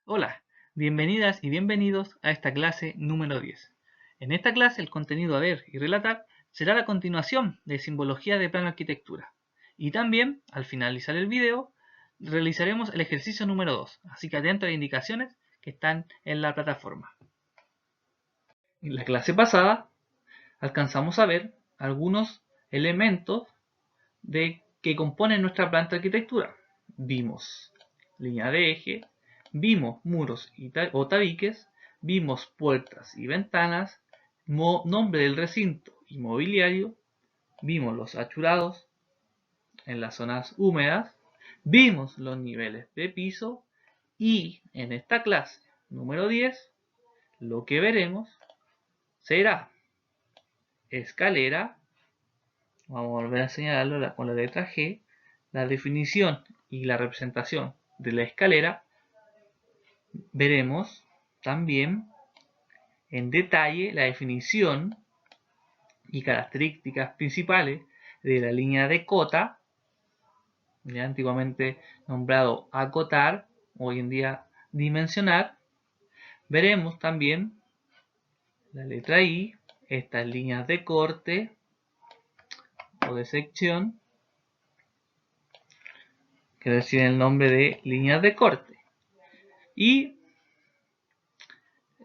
Hola, bienvenidas y bienvenidos a esta clase número 10. En esta clase el contenido a ver y relatar será la continuación de simbología de plano arquitectura. Y también, al finalizar el video, realizaremos el ejercicio número 2, así que atento a las indicaciones que están en la plataforma. En la clase pasada alcanzamos a ver algunos elementos que componen nuestra planta de arquitectura. Vimos línea de eje, vimos muros o tabiques, vimos puertas y ventanas, nombre del recinto y mobiliario, vimos los achurados en las zonas húmedas, vimos los niveles de piso y en esta clase número 10 lo que veremos será escalera. Vamos a volver a señalarlo con la letra G, la definición y la representación de la escalera. Veremos también en detalle la definición y características principales de la línea de cota, ya antiguamente nombrado acotar, hoy en día dimensionar. Veremos también la letra I, estas líneas de corte o de sección, que reciben el nombre de líneas de corte. Y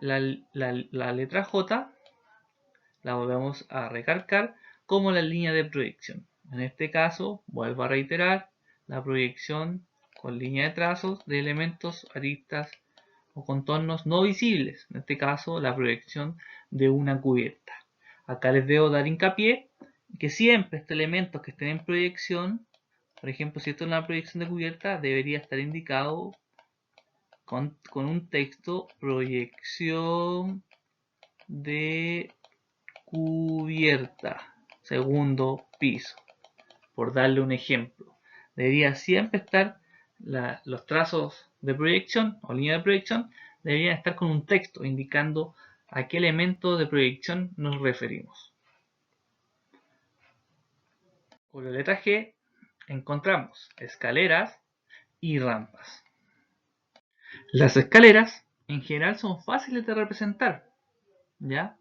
la letra J la volvemos a recalcar como la línea de proyección. En este caso, vuelvo a reiterar, la proyección con línea de trazos de elementos, aristas o contornos no visibles. En este caso, la proyección de una cubierta. Acá les debo dar hincapié que siempre estos elementos que estén en proyección, por ejemplo, si esto es una proyección de cubierta, debería estar indicado con un texto: proyección de cubierta, segundo piso, por darle un ejemplo. Debería siempre estar los trazos de proyección o línea de proyección deberían estar con un texto indicando a qué elemento de proyección nos referimos. Con la letra G encontramos escaleras y rampas. Las escaleras en general son fáciles de representar, ¿ya?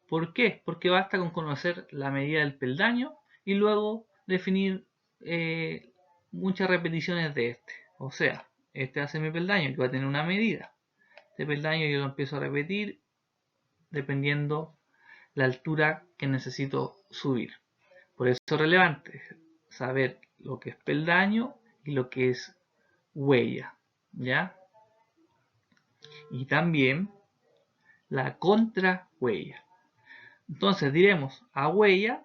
¿Por qué? Porque basta con conocer la medida del peldaño y luego definir muchas repeticiones de este. O sea, este hace mi peldaño que va a tener una medida. Este peldaño yo lo empiezo a repetir dependiendo la altura que necesito subir. Por eso es relevante saber lo que es peldaño y lo que es huella, ¿ya? Y también la contrahuella. Entonces diremos a huella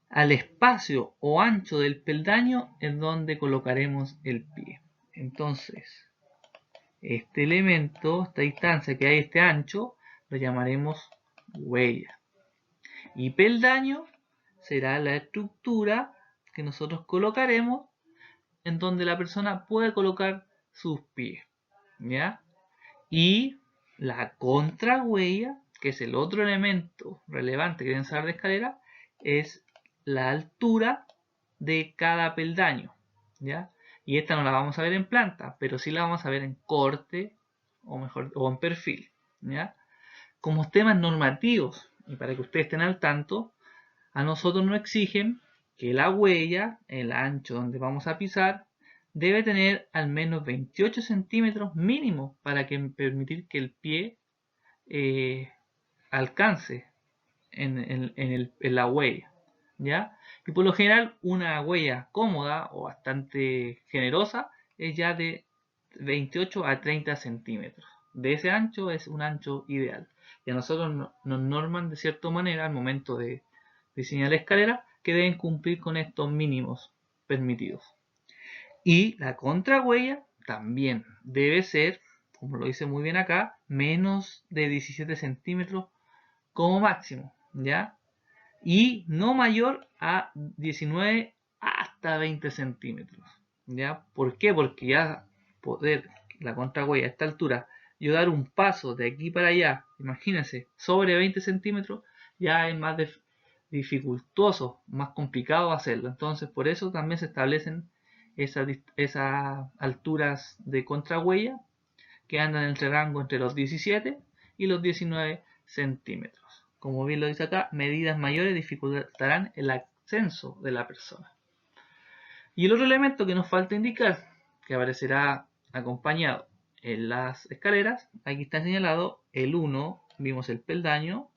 al espacio o ancho del peldaño en donde colocaremos el pie. Entonces, este elemento, esta distancia que hay, este ancho, lo llamaremos huella. Y peldaño será la estructura que nosotros colocaremos en donde la persona puede colocar sus pies, ¿ya? Y la contrahuella, que es el otro elemento relevante que deben saber de escalera, es la altura de cada peldaño, ¿ya? Y esta no la vamos a ver en planta, pero sí la vamos a ver en corte o en perfil, ¿ya? Como temas normativos, y para que ustedes estén al tanto, a nosotros nos exigen que la huella, el ancho donde vamos a pisar, debe tener al menos 28 centímetros mínimo para permitir que el pie alcance en la huella, ¿ya? Y por lo general una huella cómoda o bastante generosa es ya de 28 a 30 centímetros. De ese ancho es un ancho ideal. Y a nosotros nos norman de cierta manera al momento de diseñar la escalera que deben cumplir con estos mínimos permitidos. Y la contrahuella también debe ser, como lo dice muy bien acá, menos de 17 centímetros como máximo, ¿ya? Y no mayor a 19 hasta 20 centímetros, ¿ya? ¿Por qué? Porque ya poder la contrahuella a esta altura, yo dar un paso de aquí para allá, imagínense, sobre 20 centímetros, ya es más dificultoso, más complicado hacerlo. Entonces, por eso también se establecen esas alturas de contrahuella que andan entre rango entre los 17 y los 19 centímetros. Como bien lo dice acá, medidas mayores dificultarán el ascenso de la persona. Y el otro elemento que nos falta indicar, que aparecerá acompañado en las escaleras, aquí está señalado el 1, vimos el peldaño,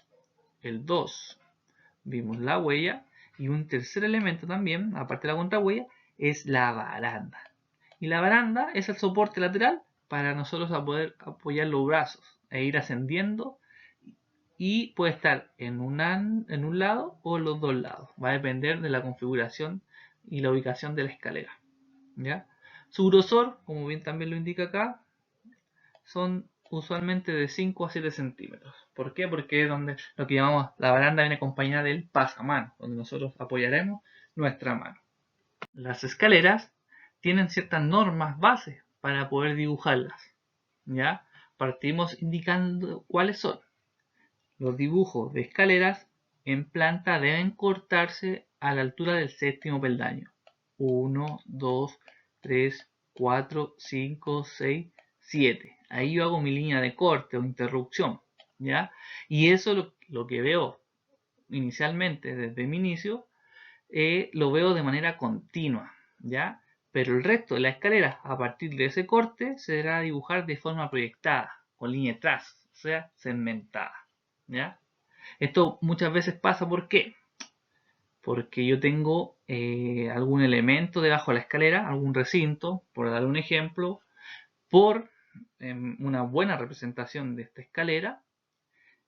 el 2, vimos la huella, y un tercer elemento también, aparte de la contrahuella, es la baranda. Y la baranda es el soporte lateral para nosotros poder apoyar los brazos e ir ascendiendo, y puede estar en un lado o en los dos lados. Va a depender de la configuración y la ubicación de la escalera. ¿Ya? Su grosor, como bien también lo indica acá, son usualmente de 5 a 7 centímetros. ¿Por qué? Porque es donde lo que llamamos la baranda viene acompañada del pasamano, donde nosotros apoyaremos nuestra mano. Las escaleras tienen ciertas normas bases para poder dibujarlas. ¿Ya? Partimos indicando cuáles son. Los dibujos de escaleras en planta deben cortarse a la altura del séptimo peldaño. 1, 2, 3, 4, 5, 6, 7. Ahí yo hago mi línea de corte o interrupción, ¿ya? Y eso lo que veo inicialmente, desde mi inicio, lo veo de manera continua, ¿ya? Pero el resto de la escalera, a partir de ese corte, se deberá dibujar de forma proyectada, con línea de trazo, o sea, segmentada, ¿ya? Esto muchas veces pasa, ¿por qué? Porque yo tengo algún elemento debajo de la escalera, algún recinto, por dar un ejemplo, por una buena representación de esta escalera,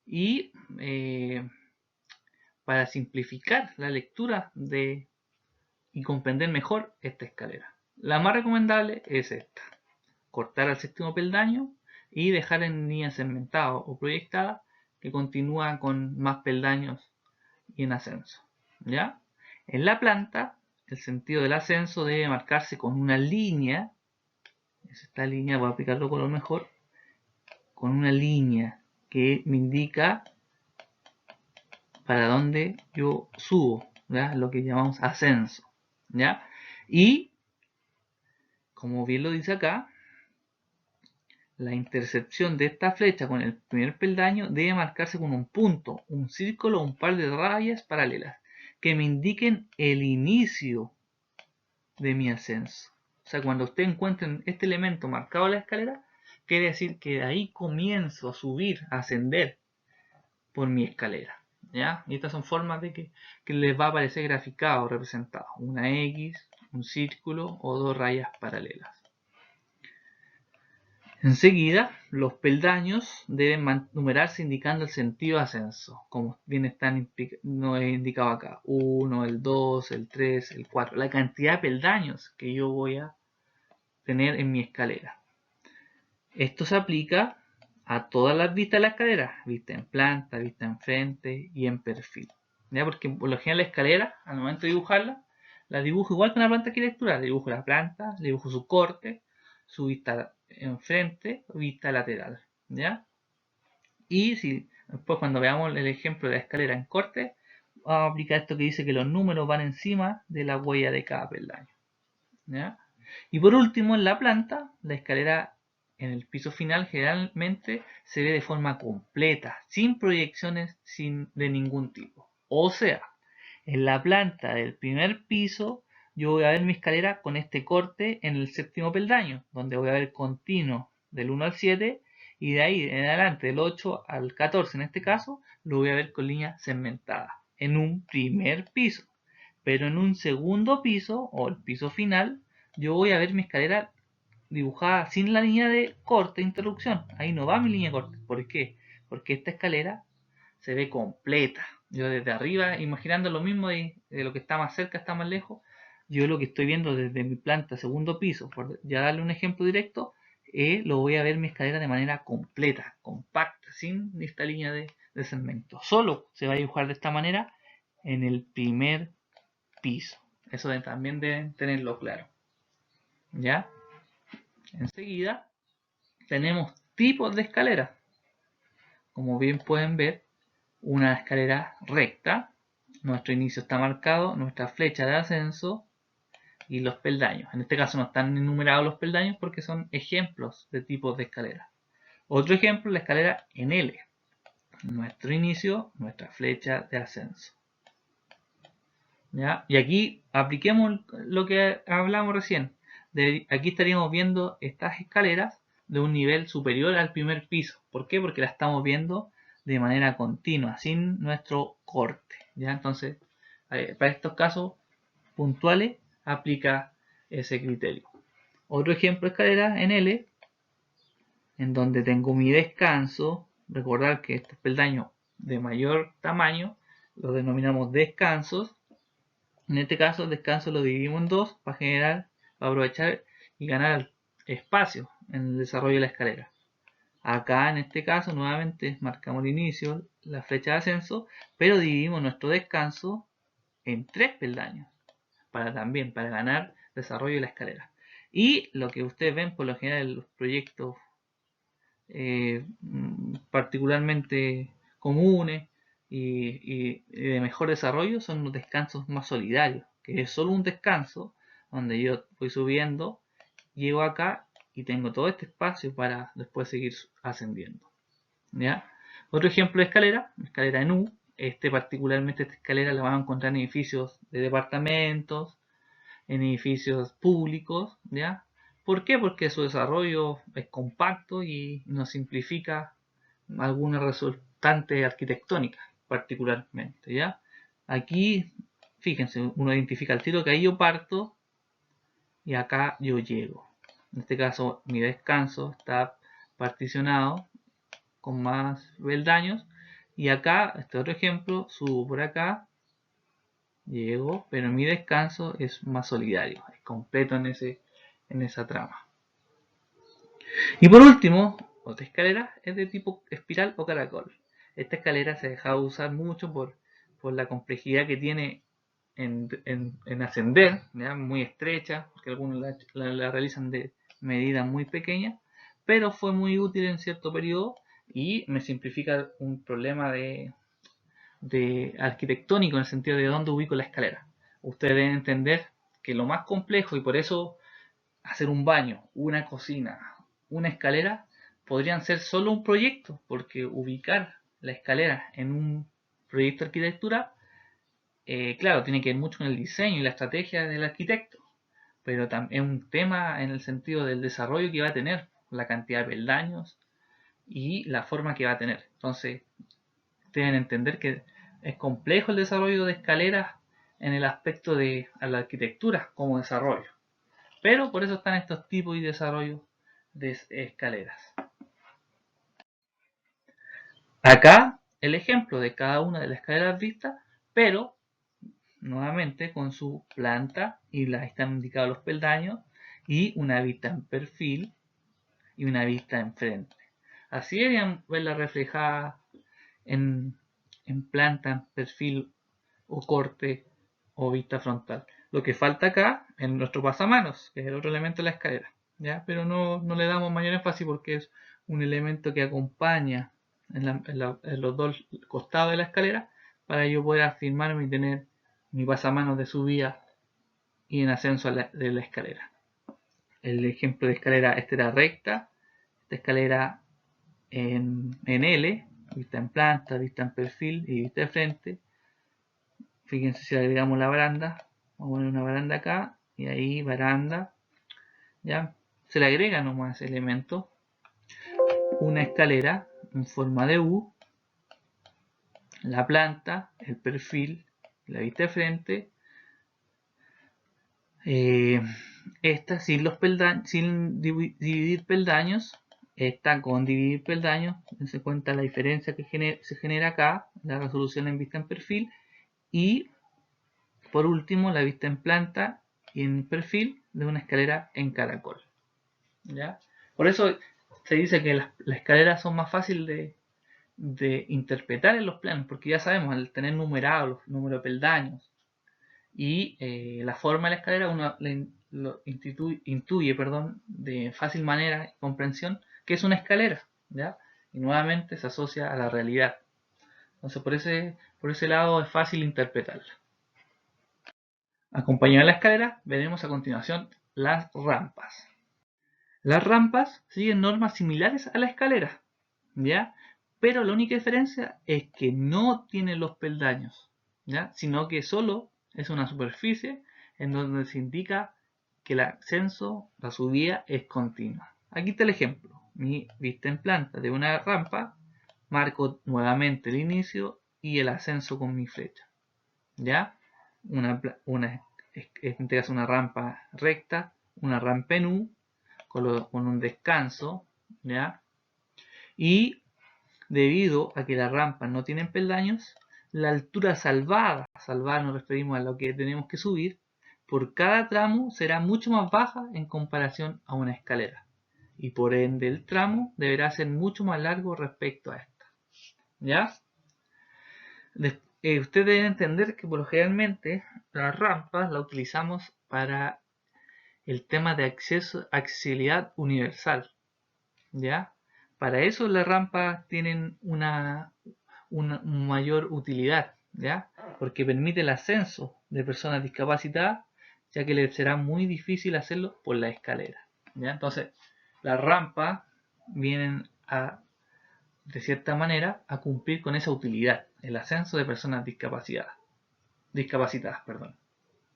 y para simplificar la lectura y comprender mejor esta escalera. La más recomendable es esta: cortar al séptimo peldaño y dejar en línea segmentada o proyectada que continúa con más peldaños y en ascenso. ¿Ya? En la planta, el sentido del ascenso debe marcarse con una línea. Esta línea, voy a aplicarlo con lo mejor, con una línea que me indica para dónde yo subo, ¿ya? Lo que llamamos ascenso, ¿ya? Y, como bien lo dice acá, la intersección de esta flecha con el primer peldaño debe marcarse con un punto, un círculo o un par de rayas paralelas que me indiquen el inicio de mi ascenso. O sea, cuando usted encuentre este elemento marcado en la escalera, quiere decir que de ahí comienzo a subir, a ascender por mi escalera. ¿Ya? Y estas son formas de que les va a aparecer graficado o representado: una X, un círculo o dos rayas paralelas. Enseguida, los peldaños deben numerarse indicando el sentido de ascenso, como bien están indicado acá: 1, el 2, el 3, el 4, la cantidad de peldaños que yo voy a tener en mi escalera. Esto se aplica a todas las vistas de la escalera: vista en planta, vista en frente y en perfil. ¿Ya? Porque por lo general la escalera, al momento de dibujarla, la dibujo igual que una planta arquitectural. Le dibujo la planta, le dibujo su corte, su vista enfrente, vista lateral. ¿Ya? Y si después, cuando veamos el ejemplo de la escalera en corte, vamos a aplicar esto que dice que los números van encima de la huella de cada peldaño. ¿Ya? Y por último, en la planta, la escalera en el piso final generalmente se ve de forma completa, sin proyecciones de ningún tipo. O sea, en la planta del primer piso yo voy a ver mi escalera con este corte en el séptimo peldaño, donde voy a ver continuo del 1 al 7, y de ahí en adelante, del 8 al 14 en este caso, lo voy a ver con línea segmentada en un primer piso. Pero en un segundo piso, o el piso final, yo voy a ver mi escalera dibujada sin la línea de corte, interrupción. Ahí no va mi línea de corte. ¿Por qué? Porque esta escalera se ve completa. Yo desde arriba, imaginando lo mismo de lo que está más cerca, está más lejos, yo lo que estoy viendo desde mi planta, segundo piso, por ya darle un ejemplo directo, lo voy a ver mi escalera de manera completa, compacta, sin esta línea de segmento. Solo se va a dibujar de esta manera en el primer piso. Eso también deben tenerlo claro. ¿Ya? Enseguida tenemos tipos de escaleras. Como bien pueden ver, una escalera recta, nuestro inicio está marcado, nuestra flecha de ascenso, y los peldaños. En este caso no están enumerados los peldaños porque son ejemplos de tipos de escalera. Otro ejemplo, la escalera en L. Nuestro inicio, nuestra flecha de ascenso. ¿Ya? Y aquí apliquemos lo que hablamos recién. Aquí estaríamos viendo estas escaleras de un nivel superior al primer piso. ¿Por qué? Porque la estamos viendo de manera continua, sin nuestro corte. ¿Ya? Entonces, para estos casos puntuales, aplica ese criterio. Otro ejemplo de escalera en L, en donde tengo mi descanso. Recordar que estos peldaños de mayor tamaño los denominamos descansos. En este caso, el descanso lo dividimos en dos para aprovechar y ganar espacio en el desarrollo de la escalera. Acá, en este caso, nuevamente marcamos el inicio, la flecha de ascenso, pero dividimos nuestro descanso en 3 peldaños para ganar desarrollo de la escalera. Y lo que ustedes ven por lo general en los proyectos particularmente comunes y de mejor desarrollo son los descansos más solidarios, que es solo un descanso donde yo voy subiendo, llego acá y tengo todo este espacio para después seguir ascendiendo. ¿Ya? Otro ejemplo de escalera en U. Particularmente esta escalera la van a encontrar en edificios de departamentos, en edificios públicos, ¿ya? ¿Por qué? Porque su desarrollo es compacto y nos simplifica algunas resultantes arquitectónicas, particularmente, ¿ya? Aquí, fíjense, uno identifica el tiro que ahí yo parto y acá yo llego. En este caso, mi descanso está particionado con más peldaños y acá, este otro ejemplo, subo por acá, llego, pero mi descanso es más solidario, es completo en esa trama. Y por último, otra escalera es de tipo espiral o caracol. Esta escalera se ha dejado usar mucho por la complejidad que tiene en ascender, ¿ya? Muy estrecha, porque algunos la realizan de medidas muy pequeñas, pero fue muy útil en cierto periodo y me simplifica un problema de arquitectónico en el sentido de dónde ubico la escalera. Ustedes deben entender que lo más complejo, y por eso hacer un baño, una cocina, una escalera, podrían ser solo un proyecto, porque ubicar la escalera en un proyecto de arquitectura, claro, tiene que ver mucho con el diseño y la estrategia del arquitecto, pero también es un tema en el sentido del desarrollo que va a tener, la cantidad de peldaños y la forma que va a tener. Entonces, deben entender que es complejo el desarrollo de escaleras en el aspecto de la arquitectura como desarrollo. Pero por eso están estos tipos de desarrollo de escaleras. Acá el ejemplo de cada una de las escaleras vistas, pero nuevamente con su planta y la están indicados los peldaños y una vista en perfil y una vista enfrente. Así deberían verla reflejada en, en planta, en perfil o corte o vista frontal. Lo que falta acá es nuestro pasamanos, que es el otro elemento de la escalera, ¿ya? Pero no le damos mayor énfasis porque es un elemento que acompaña en los dos costados de la escalera para yo poder afirmarme y tener mi pasamanos de subida y en ascenso de la escalera. El ejemplo de escalera, esta era recta, esta escalera en L, vista en planta, vista en perfil y vista de frente. Fíjense si le agregamos la baranda, vamos a poner una baranda acá y ahí baranda, ya se le agrega nomás elemento, una escalera en forma de U, la planta, el perfil, la vista de frente, esta sin los peldaños, sin dividir peldaños, esta con dividir peldaños, se cuenta la diferencia que se genera acá, la resolución en vista en perfil, y por último la vista en planta y en perfil de una escalera en caracol. ¿Ya? Por eso se dice que las escaleras son más fáciles de interpretar en los planos, porque ya sabemos, al tener numerados los números de peldaños y la forma de la escalera, uno lo intuye de fácil manera y comprensión que es una escalera, ¿ya? Y nuevamente se asocia a la realidad. Entonces por ese lado es fácil interpretarla. Acompañado de la escalera, veremos a continuación las rampas. Las rampas siguen normas similares a la escalera, ¿ya? Pero la única diferencia es que no tienen los peldaños, ¿ya? Sino que solo es una superficie en donde se indica que el ascenso, la subida es continua. Aquí está el ejemplo. Mi vista en planta de una rampa, marco nuevamente el inicio y el ascenso con mi flecha, ¿ya? Este es una rampa recta, una rampa en U, con un descanso, ¿ya? Y debido a que las rampas no tienen peldaños, la altura salvada nos referimos a lo que tenemos que subir, por cada tramo será mucho más baja en comparación a una escalera. Y por ende el tramo deberá ser mucho más largo respecto a esta. ¿Ya? Ustedes deben entender que por lo generalmente las rampas las utilizamos para el tema de accesibilidad universal. ¿Ya? Para eso las rampas tienen una mayor utilidad, ¿ya? Porque permite el ascenso de personas discapacitadas, ya que les será muy difícil hacerlo por la escalera, ¿ya? Entonces, las rampas vienen de cierta manera, a cumplir con esa utilidad, el ascenso de personas discapacitadas, perdón,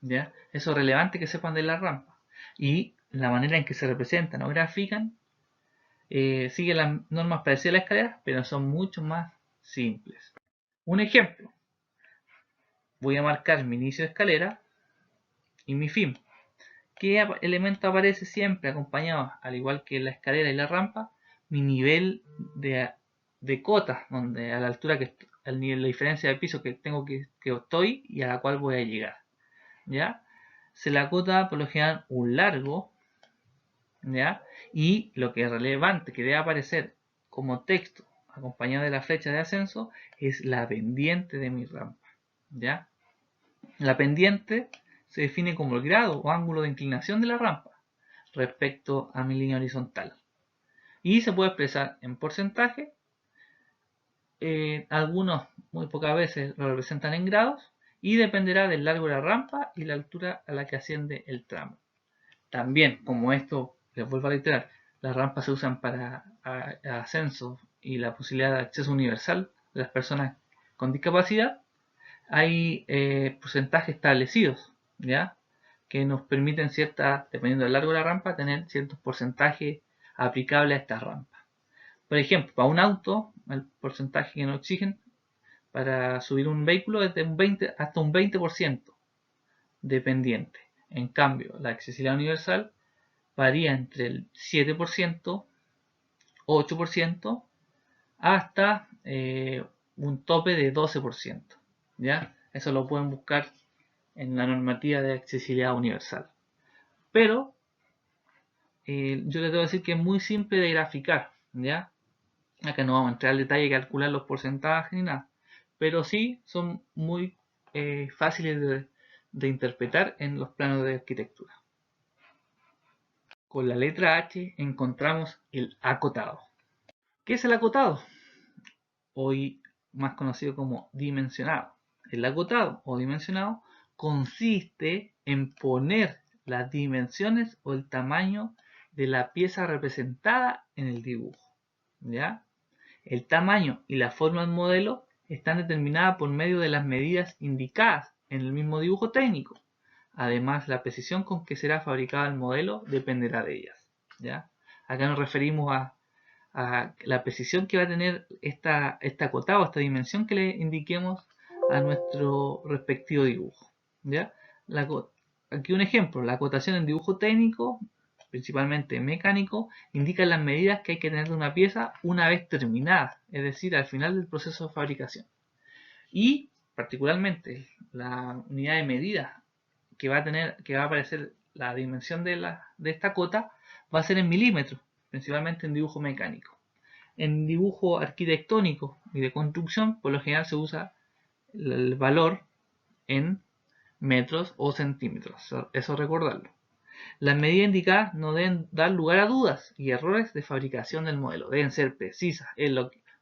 ¿ya? Eso es relevante que sepan de la rampa. Y la manera en que se representan o grafican sigue las normas parecidas a la escalera, pero son mucho más simples. Un ejemplo, voy a marcar mi inicio de escalera y mi fin. ¿Qué elemento aparece siempre acompañado, al igual que la escalera y la rampa? Mi nivel de cota, donde a la altura que al nivel, la diferencia de piso que tengo que estoy y a la cual voy a llegar. ¿Ya? Se la acota por lo general un largo, ¿ya? Y lo que es relevante que debe aparecer como texto acompañado de la flecha de ascenso es la pendiente de mi rampa, ¿ya? La pendiente se define como el grado o ángulo de inclinación de la rampa respecto a mi línea horizontal y se puede expresar en porcentaje. Algunos muy pocas veces lo representan en grados y dependerá del largo de la rampa y la altura a la que asciende el tramo. También, como esto, les vuelvo a reiterar, las rampas se usan para ascenso y la posibilidad de acceso universal de las personas con discapacidad, hay porcentajes establecidos, ¿ya? Que nos permiten dependiendo del largo de la rampa, tener ciertos porcentajes aplicables a estas rampas. Por ejemplo, para un auto, el porcentaje que nos exigen para subir un vehículo es de un 20 hasta un 20% dependiente. En cambio, la accesibilidad universal varía entre el 7%, 8%, hasta un tope de 12%. ¿Ya? Eso lo pueden buscar en la normativa de accesibilidad universal. Pero yo les debo decir que es muy simple de graficar, ¿ya? Acá no vamos a entrar al detalle y calcular los porcentajes ni nada, pero sí son muy fáciles de interpretar en los planos de arquitectura. Con la letra H encontramos el acotado. ¿Qué es el acotado? Hoy más conocido como dimensionado. El acotado o dimensionado consiste en poner las dimensiones o el tamaño de la pieza representada en el dibujo, ¿ya? El tamaño y la forma del modelo están determinadas por medio de las medidas indicadas en el mismo dibujo técnico. Además, la precisión con que será fabricado el modelo dependerá de ellas, ¿ya? Acá nos referimos a la precisión que va a tener esta acotada o esta dimensión que le indiquemos a nuestro respectivo dibujo, ¿ya? Aquí un ejemplo, la acotación en dibujo técnico, principalmente mecánico, indica las medidas que hay que tener de una pieza una vez terminada, es decir, al final del proceso de fabricación. Y particularmente la unidad de medida que va a aparecer la dimensión de esta cota va a ser en milímetros, principalmente en dibujo mecánico. En dibujo arquitectónico y de construcción, por lo general se usa el valor en metros o centímetros. Eso recordarlo. Las medidas indicadas no deben dar lugar a dudas y errores de fabricación del modelo. Deben ser precisas.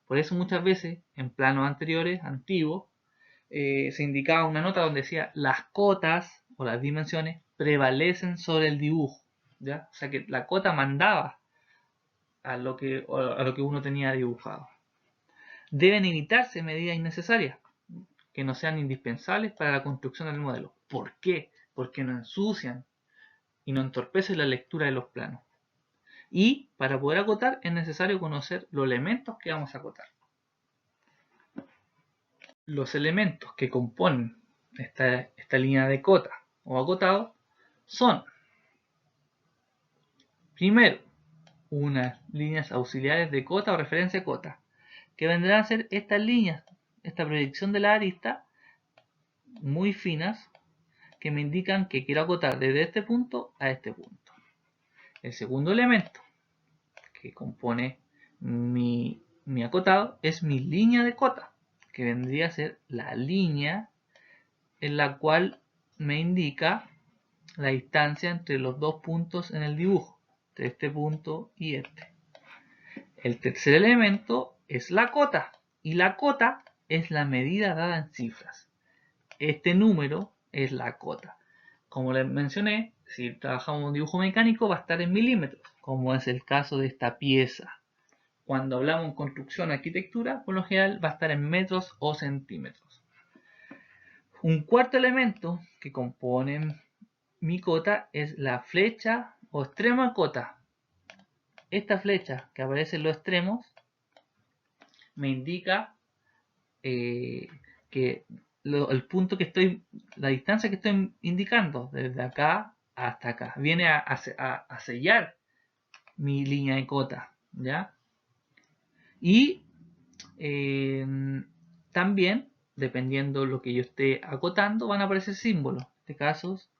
Por eso muchas veces en planos anteriores, antiguos, se indicaba una nota donde decía las cotas o las dimensiones prevalecen sobre el dibujo, ¿ya? O sea que la cota mandaba a lo que uno tenía dibujado. Deben evitarse medidas innecesarias que no sean indispensables para la construcción del modelo. ¿Por qué? Porque no ensucian y no entorpecen la lectura de los planos. Y para poder acotar es necesario conocer los elementos que vamos a acotar. Los elementos que componen esta línea de cota o acotado son, primero, unas líneas auxiliares de cota o referencia cota, que vendrán a ser estas líneas, esta proyección de la arista, muy finas, que me indican que quiero acotar desde este punto a este punto. El segundo elemento que compone mi acotado es mi línea de cota, que vendría a ser la línea en la cual me indica la distancia entre los dos puntos en el dibujo, entre este punto y este. El tercer elemento es la cota, y la cota es la medida dada en cifras. Este número es la cota. Como les mencioné, si trabajamos un dibujo mecánico va a estar en milímetros, como es el caso de esta pieza. Cuando hablamos en construcción o arquitectura, por lo general va a estar en metros o centímetros. Un cuarto elemento que compone mi cota es la flecha o extremo de cota. Esta flecha que aparece en los extremos me indica que el punto que estoy, la distancia que estoy indicando desde acá hasta acá, viene a sellar mi línea de cota, ¿ya? Y también, dependiendo de lo que yo esté acotando, van a aparecer símbolos. En este caso es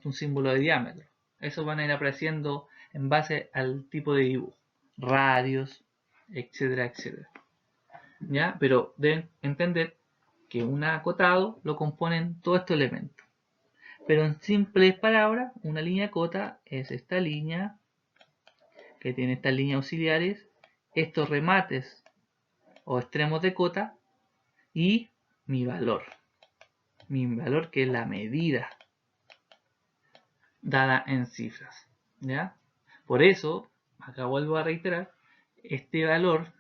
un símbolo de diámetro. Esos van a ir apareciendo en base al tipo de dibujo, radios, etcétera, etcétera. ¿Ya? Pero deben entender que un acotado lo componen todos estos elementos. Pero en simples palabras, una línea de cota es esta línea que tiene estas líneas auxiliares, estos remates o extremos de cota y mi valor. Mi valor que es la medida dada en cifras. ¿Ya? Por eso, acá vuelvo a reiterar, este valor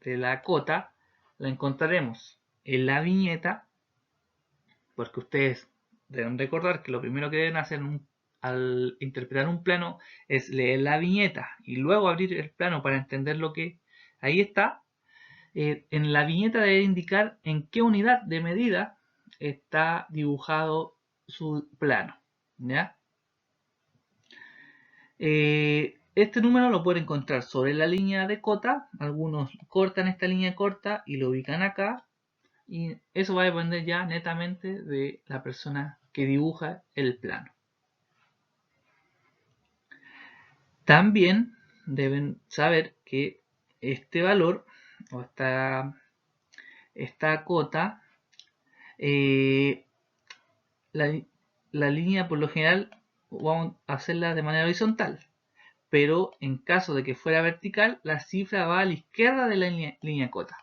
de la cota la encontraremos en la viñeta, porque ustedes deben recordar que lo primero que deben hacer al interpretar un plano es leer la viñeta y luego abrir el plano para entender lo que ahí está. En la viñeta debe indicar en qué unidad de medida está dibujado su plano, ¿ya? Este número lo pueden encontrar sobre la línea de cota. Algunos cortan esta línea corta y lo ubican acá, y eso va a depender ya netamente de la persona que dibuja el plano. También deben saber que este valor o esta cota, la línea por lo general vamos a hacerla de manera horizontal, pero en caso de que fuera vertical, la cifra va a la izquierda de la línea cota.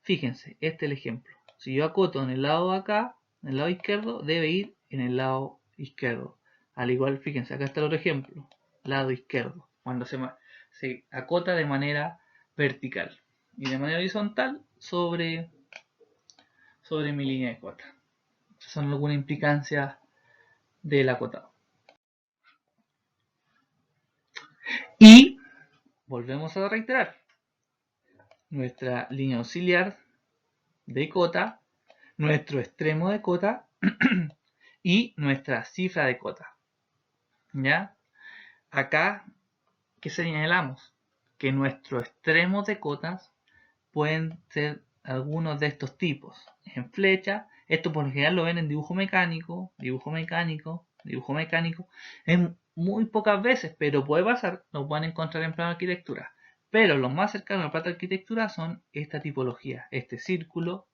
Fíjense, este es el ejemplo. Si yo acoto en el lado de acá, en el lado izquierdo, debe ir en el lado izquierdo. Al igual, fíjense, acá está el otro ejemplo, lado izquierdo, cuando se acota de manera vertical y de manera horizontal sobre mi línea de cota. Esas son algunas implicancias del acotado. Y volvemos a reiterar, nuestra línea auxiliar de cota, nuestro extremo de cota y nuestra cifra de cota. ¿Ya? Acá, ¿qué señalamos? Que nuestros extremos de cotas pueden ser algunos de estos tipos. En flecha, esto por lo general lo ven en dibujo mecánico, en muy pocas veces, pero puede pasar, lo pueden encontrar en plano de arquitectura. Pero los más cercanos a la plano de arquitectura son esta tipología, este círculo,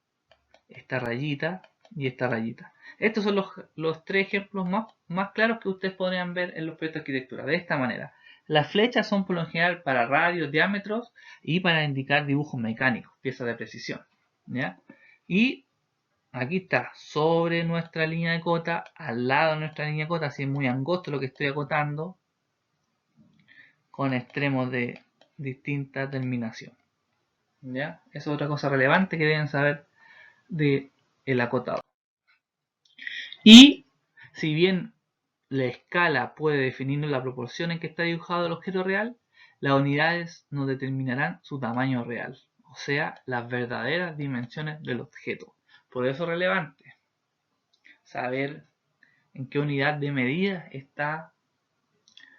esta rayita y esta rayita. Estos son los tres ejemplos más claros que ustedes podrían ver en los proyectos de arquitectura. De esta manera, las flechas son por lo general para radios, diámetros y para indicar dibujos mecánicos, piezas de precisión, ¿ya? Y aquí está, sobre nuestra línea de cota, al lado de nuestra línea de cota, si es muy angosto lo que estoy acotando, con extremos de distinta terminación. ¿Ya? Eso es otra cosa relevante que deben saber del acotado. Y si bien la escala puede definir la proporción en que está dibujado el objeto real, las unidades nos determinarán su tamaño real, o sea, las verdaderas dimensiones del objeto. Por eso es relevante saber en qué unidad de medida está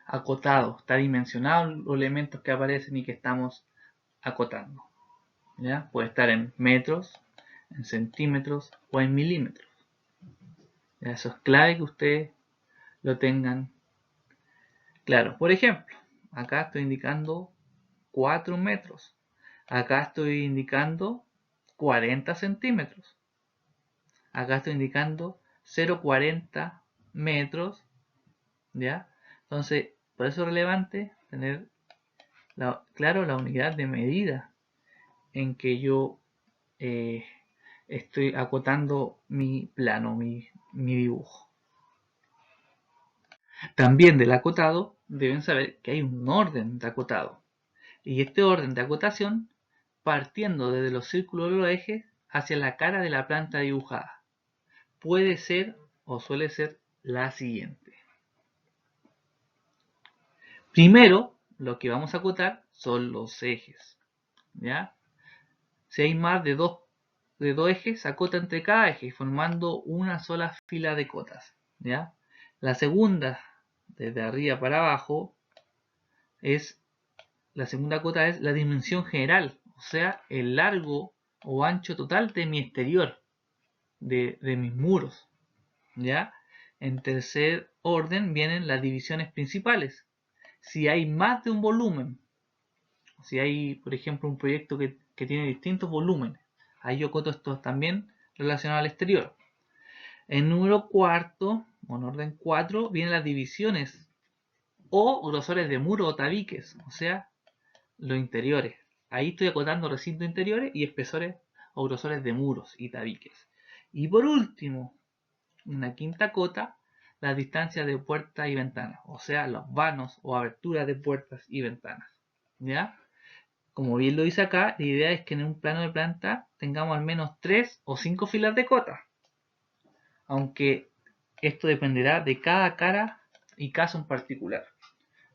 acotado, está dimensionado los elementos que aparecen y que estamos acotando. ¿Ya? Puede estar en metros, en centímetros o en milímetros. ¿Ya? Eso es clave que ustedes lo tengan claro. Por ejemplo, acá estoy indicando 4 metros. Acá estoy indicando 40 centímetros. Acá estoy indicando 0,40 metros. ¿Ya? Entonces, por eso es relevante tener claro la unidad de medida en que yo estoy acotando mi plano, mi dibujo. También del acotado deben saber que hay un orden de acotado. Y este orden de acotación partiendo desde los círculos de los ejes hacia la cara de la planta dibujada. Puede ser o suele ser la siguiente. Primero, lo que vamos a acotar son los ejes. ¿Ya? Si hay más de dos ejes, se acota entre cada eje, formando una sola fila de cotas. ¿Ya? La segunda, desde arriba para abajo, la segunda cota es la dimensión general, o sea, el largo o ancho total de mi exterior, de mis muros. ¿Ya? En tercer orden vienen las divisiones principales. Si hay más de un volumen, si hay, por ejemplo, un proyecto que tiene distintos volúmenes, ahí yo coto esto también relacionado al exterior. En número cuarto, o en orden 4, vienen las divisiones o grosores de muro o tabiques, o sea, los interiores. Ahí estoy acotando recintos interiores y espesores o grosores de muros y tabiques. Y por último, una quinta cota, las distancias de puertas y ventanas, o sea, los vanos o aberturas de puertas y ventanas. ¿Ya? Como bien lo dice acá, la idea es que en un plano de planta tengamos al menos 3 o 5 filas de cotas, aunque esto dependerá de cada cara y caso en particular.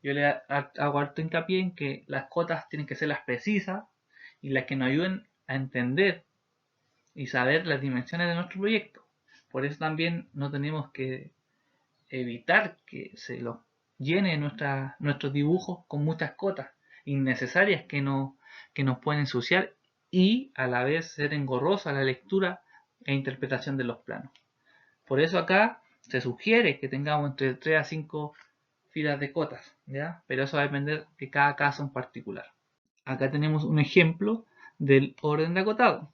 Yo le hago harto hincapié en que las cotas tienen que ser las precisas y las que nos ayuden a entender y saber las dimensiones de nuestro proyecto. Por eso también no tenemos que evitar que se los llene nuestros dibujos con muchas cotas innecesarias que nos pueden ensuciar y a la vez ser engorrosa la lectura e interpretación de los planos. Por eso acá se sugiere que tengamos entre 3 a 5 filas de cotas, ¿ya? Pero eso va a depender de cada caso en particular. Acá tenemos un ejemplo del orden de acotado.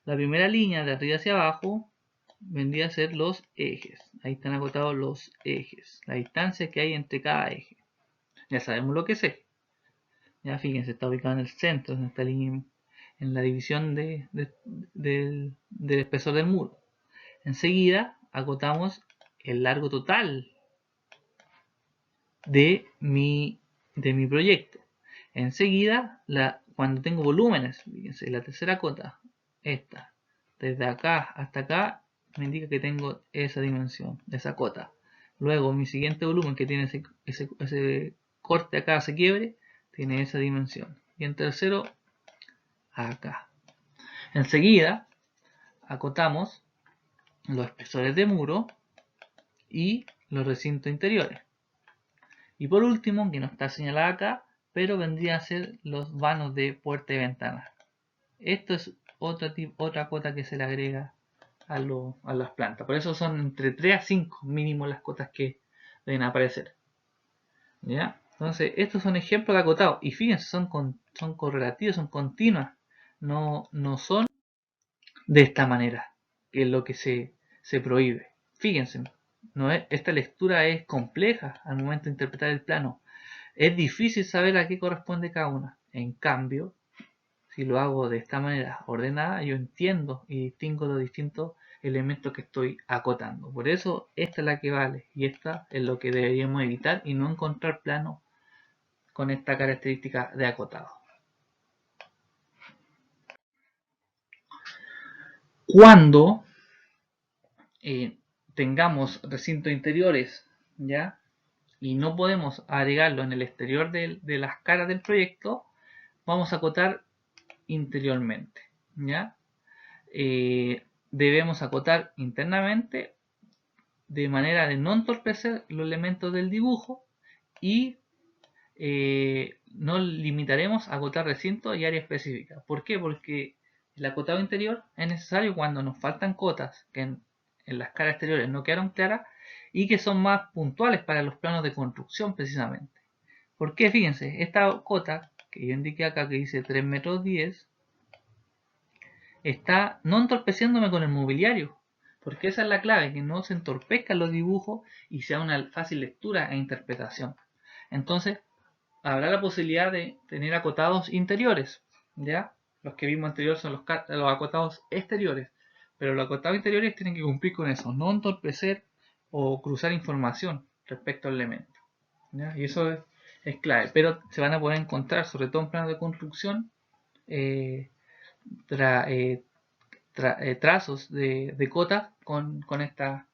La primera línea de arriba hacia abajo vendría a ser los ejes. Ahí están acotados los ejes, la distancia que hay entre cada eje. Ya sabemos lo que es eje. Ya fíjense, está ubicado en el centro, en esta línea, en la división del espesor del muro. Enseguida acotamos el largo total de mi proyecto. Enseguida, cuando tengo volúmenes, fíjense, la tercera cota, esta, desde acá hasta acá, me indica que tengo esa dimensión, esa cota. Luego, mi siguiente volumen, que tiene ese corte acá, ese quiebre, tiene esa dimensión. Y en tercero, acá. Enseguida, acotamos los espesores de muro y los recintos interiores. Y por último, que no está señalada acá, pero vendría a ser los vanos de puerta y ventana. Esto es otra cota que se le agrega a las plantas. Por eso son entre 3 a 5 mínimo las cotas que deben aparecer. ¿Ya? Entonces, estos son ejemplos de acotados. Y fíjense, son correlativos, son continuas. No son de esta manera, que es lo que se prohíbe. Fíjense, esta lectura es compleja al momento de interpretar el plano. Es difícil saber a qué corresponde cada una. En cambio, si lo hago de esta manera ordenada, yo entiendo y distingo los distintos elementos que estoy acotando. Por eso esta es la que vale y esta es lo que deberíamos evitar y no encontrar planos con esta característica de acotado. Cuando tengamos recintos interiores, ¿ya? Y no podemos agregarlo en el exterior de las caras del proyecto, vamos a acotar interiormente, ¿ya? Debemos acotar internamente de manera de no entorpecer los elementos del dibujo y no limitaremos a acotar recintos y áreas específicas. ¿Por qué? Porque el acotado interior es necesario cuando nos faltan cotas que en las caras exteriores no quedaron claras y que son más puntuales para los planos de construcción precisamente. ¿Por qué? Fíjense, esta cota que yo indiqué acá que dice 3 metros 10 está no entorpeciéndome con el mobiliario, porque esa es la clave, que no se entorpezcan los dibujos y sea una fácil lectura e interpretación. Entonces, habrá la posibilidad de tener acotados interiores, ¿ya? Los que vimos anterior son los acotados exteriores, pero los acotados interiores tienen que cumplir con eso, no entorpecer o cruzar información respecto al elemento, ¿ya? Y eso es clave, pero se van a poder encontrar, sobre todo en planos de construcción, trazos de cotas con esta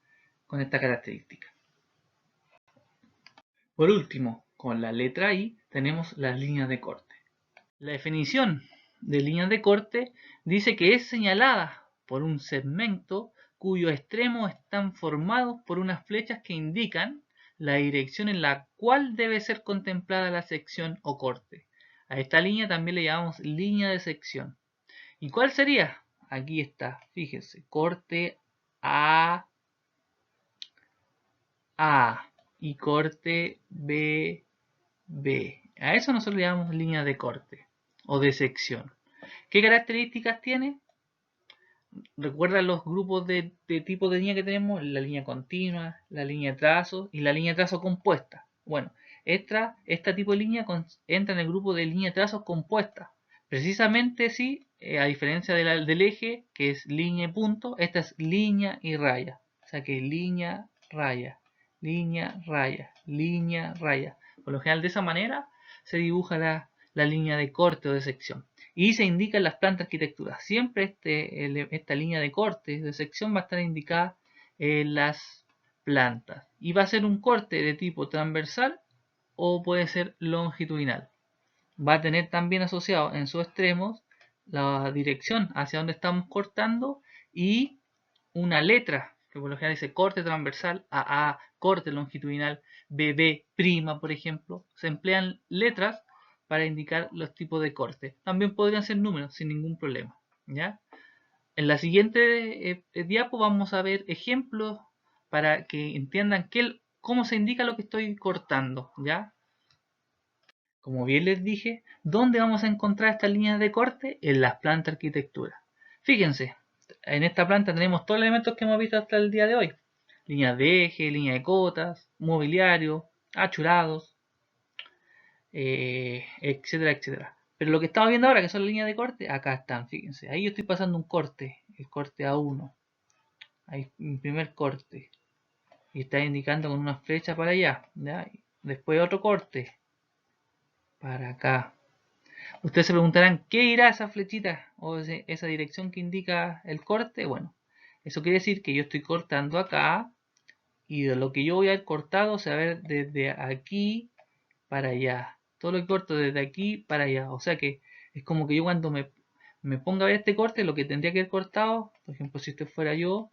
característica. Por último, con la letra I tenemos las líneas de corte. La definición de líneas de corte dice que es señalada por un segmento cuyos extremos están formados por unas flechas que indican la dirección en la cual debe ser contemplada la sección o corte. A esta línea también le llamamos línea de sección. ¿Y cuál sería? Aquí está, fíjense, corte A y corte B. A eso nosotros le llamamos línea de corte o de sección. ¿Qué características tiene? Recuerda los grupos de tipo de línea que tenemos, la línea continua, la línea de trazo y la línea de trazo compuesta. Bueno, este tipo de línea entra en el grupo de línea de trazo compuesta. Precisamente sí, a diferencia del eje, que es línea y punto, esta es línea y raya. O sea que línea, raya, línea, raya, línea, raya. Por lo general de esa manera se dibuja la línea de corte o de sección. Y se indica en las plantas de arquitectura. Siempre esta línea de corte de sección va a estar indicada en las plantas. Y va a ser un corte de tipo transversal o puede ser longitudinal. Va a tener también asociado en sus extremos la dirección hacia donde estamos cortando y una letra, que por lo general dice corte transversal, AA, corte longitudinal, BB', por ejemplo. Se emplean letras para indicar los tipos de corte. También podrían ser números sin ningún problema, ¿ya? En la siguiente diapo vamos a ver ejemplos para que entiendan cómo se indica lo que estoy cortando, ¿ya? Como bien les dije, ¿dónde vamos a encontrar estas líneas de corte? En las plantas de arquitectura. Fíjense, en esta planta tenemos todos los elementos que hemos visto hasta el día de hoy. Líneas de eje, línea de cotas, mobiliario, achurados, etcétera, etcétera. Pero lo que estamos viendo ahora, que son las líneas de corte, acá están, fíjense. Ahí yo estoy pasando un corte, el corte A1. Ahí mi primer corte. Y está indicando con una flecha para allá. ¿ya? Después otro corte. Para acá. Ustedes se preguntarán, ¿qué irá esa flechita o esa dirección que indica el corte? Bueno, eso quiere decir que yo estoy cortando acá y de lo que yo voy a haber cortado se va a ver desde aquí para allá. Todo lo que corto desde aquí para allá. O sea que es como que yo cuando me ponga a ver este corte, lo que tendría que haber cortado, por ejemplo, si este fuera yo,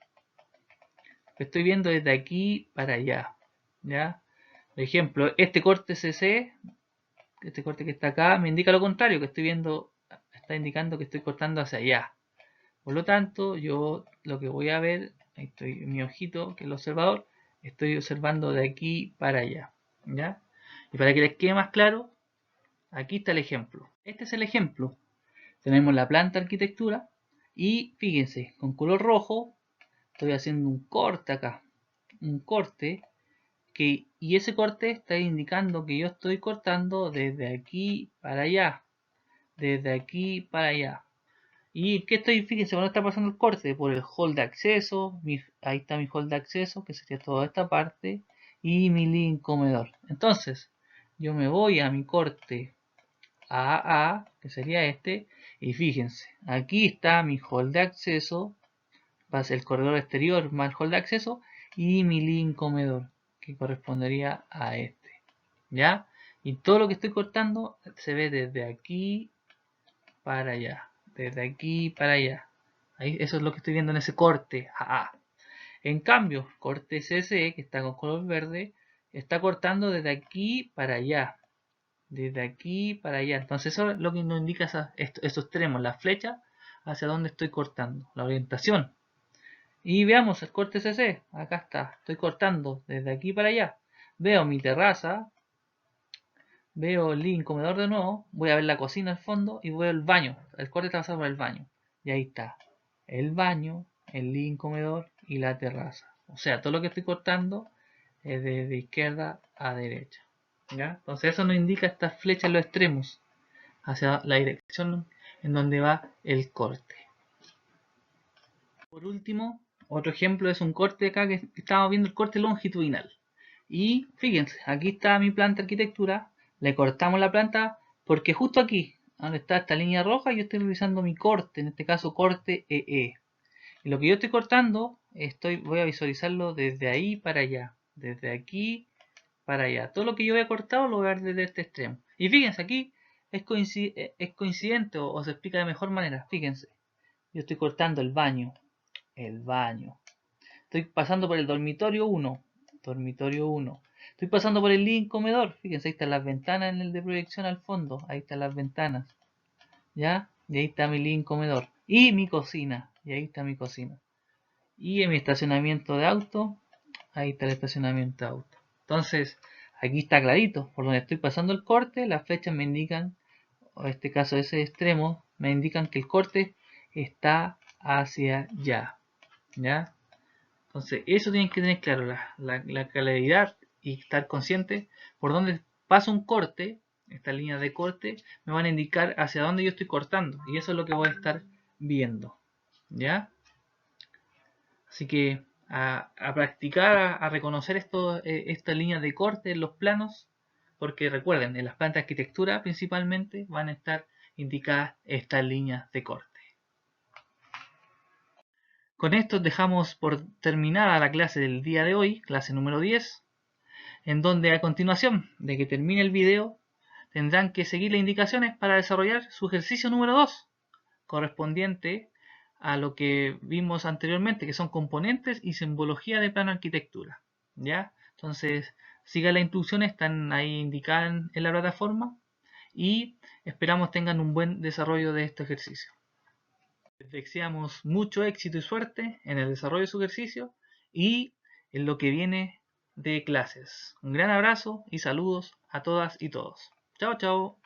lo estoy viendo desde aquí para allá. ¿Ya? Por ejemplo, este corte CC, este corte que está acá, me indica lo contrario, que estoy viendo, está indicando que estoy cortando hacia allá. Por lo tanto, yo lo que voy a ver, ahí estoy mi ojito, que es el observador, estoy observando de aquí para allá. ¿Ya? Y para que les quede más claro, aquí está el ejemplo. Este es el ejemplo. Tenemos la planta arquitectura y fíjense, con color rojo estoy haciendo un corte acá. Un corte y ese corte está indicando que yo estoy cortando desde aquí para allá. Desde aquí para allá. ¿Y qué estoy? Fíjense, cuando está pasando el corte, por el hall de acceso, ahí está mi hall de acceso, que sería toda esta parte, y mi link comedor. Entonces, yo me voy a mi corte AA, que sería este, y fíjense, aquí está mi hall de acceso, va a ser el corredor exterior más el hall de acceso, y mi link comedor, que correspondería a este, ¿ya? Y todo lo que estoy cortando se ve desde aquí para allá, desde aquí para allá. Ahí, eso es lo que estoy viendo en ese corte AA. En cambio, corte CC, que está con color verde, está cortando desde aquí para allá, desde aquí para allá. Entonces eso es lo que nos indica esos extremos, la flecha hacia donde estoy cortando, la orientación. Y veamos el corte CC, acá está, estoy cortando desde aquí para allá. Veo mi terraza, veo el living comedor de nuevo, voy a ver la cocina al fondo y veo el baño. El corte está pasado por el baño. Y ahí está, el baño, el living comedor y la terraza. O sea, todo lo que estoy cortando es de izquierda a derecha. ¿Ya? Entonces eso nos indica estas flechas en los extremos, hacia la dirección en donde va el corte. Por último, otro ejemplo es un corte acá que estamos viendo, el corte longitudinal. Y fíjense, aquí está mi planta de arquitectura, le cortamos la planta porque justo aquí, donde está esta línea roja, yo estoy realizando mi corte, en este caso corte EE. Y lo que yo estoy cortando, voy a visualizarlo desde ahí para allá, desde aquí para allá. Todo lo que yo he cortado lo voy a ver desde este extremo. Y fíjense, aquí es coincidente o se explica de mejor manera. Fíjense, yo estoy cortando el baño. Estoy pasando por el dormitorio 1. Dormitorio 1. Estoy pasando por el living comedor. Fíjense, ahí están las ventanas en el de proyección al fondo. Ahí están las ventanas. ¿Ya? Y ahí está mi living comedor. Y mi cocina. Y ahí está mi cocina. Y en mi estacionamiento de auto. Ahí está el estacionamiento de auto. Entonces, aquí está clarito. Por donde estoy pasando el corte, las flechas me indican, o en este caso ese extremo, me indican que el corte está hacia allá. ¿Ya? Entonces, eso tienen que tener claro, la claridad y estar consciente por dónde pasa un corte, estas líneas de corte me van a indicar hacia dónde yo estoy cortando, y eso es lo que voy a estar viendo, ¿ya? Así que a practicar, a reconocer estas líneas de corte en los planos, porque recuerden, en las plantas de arquitectura principalmente van a estar indicadas estas líneas de corte. Con esto dejamos por terminada la clase del día de hoy, clase número 10, en donde a continuación de que termine el video tendrán que seguir las indicaciones para desarrollar su ejercicio número 2, correspondiente a lo que vimos anteriormente, que son componentes y simbología de plano arquitectura. ¿Ya? Entonces, sigan las instrucciones, están ahí indicadas en la plataforma y esperamos tengan un buen desarrollo de este ejercicio. Les deseamos mucho éxito y suerte en el desarrollo de su ejercicio y en lo que viene de clases. Un gran abrazo y saludos a todas y todos. Chao, chao.